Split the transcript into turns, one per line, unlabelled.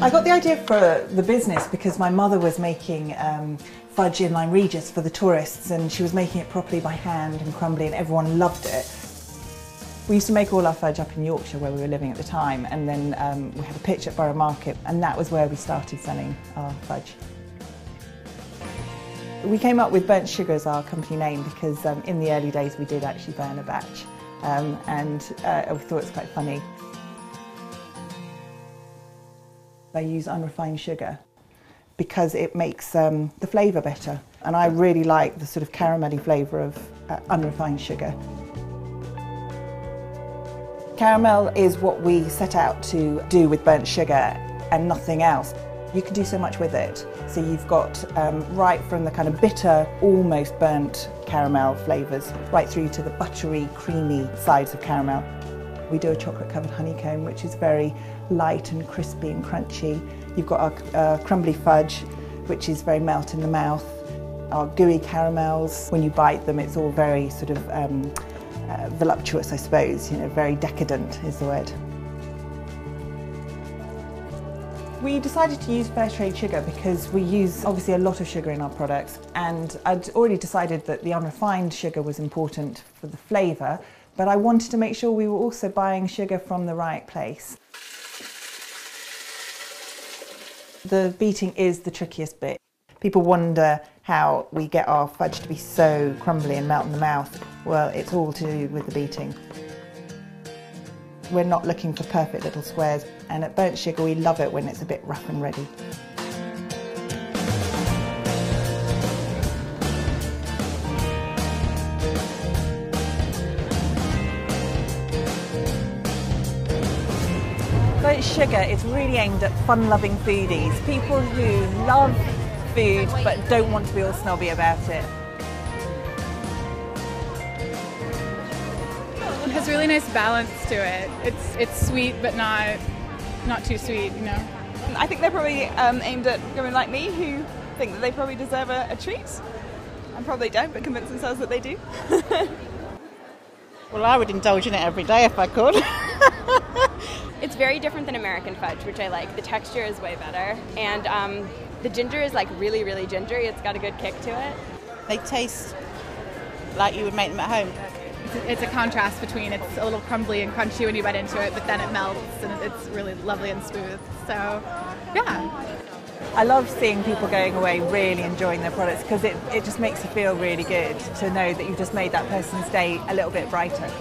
I got the idea for the business because my mother was making fudge in Lyme Regis for the tourists, and she was making it properly by hand and crumbly, and everyone loved it. We used to make all our fudge up in Yorkshire where we were living at the time, and then we had a pitch at Borough Market, and that was where we started selling our fudge. We came up with burnt sugar as our company name because in the early days we did actually burn a batch, and we thought it was quite funny. I use unrefined sugar because it makes the flavour better, and I really like the sort of caramelly flavour of unrefined sugar. Caramel is what we set out to do with burnt sugar and nothing else. You can do so much with it. So you've got right from the kind of bitter, almost burnt caramel flavours, right through to the buttery, creamy sides of caramel. We do a chocolate-covered honeycomb, which is very light and crispy and crunchy. You've got our crumbly fudge, which is very melt in the mouth. Our gooey caramels, when you bite them, it's all very sort of voluptuous, I suppose. You know, very decadent is the word. We decided to use fair trade sugar because we use obviously a lot of sugar in our products, and I'd already decided that the unrefined sugar was important for the flavour, but I wanted to make sure we were also buying sugar from the right place. The beating is the trickiest bit. People wonder how we get our fudge to be so crumbly and melt in the mouth. Well, it's all to do with the beating. We're not looking for perfect little squares, and at burnt sugar we love it when it's a bit rough and ready. Burnt sugar is really aimed at fun-loving foodies, people who love food but don't want to be all snobby about it.
It has a really nice balance to it. It's sweet but not too sweet, you know.
I think they're probably aimed at women like me who think that they probably deserve a treat, and probably don't, but convince themselves that they do.
Well, I would indulge in it every day if I could.
It's very different than American fudge, which I like. The texture is way better, and the ginger is like really, really gingery. It's got a good kick to it.
They taste like you would make them at home.
It's a contrast between it's a little crumbly and crunchy when you bite into it, but then it melts and it's really lovely and smooth. So, yeah.
I love seeing people going away really enjoying their products because it just makes you feel really good to know that you've just made that person's day a little bit brighter.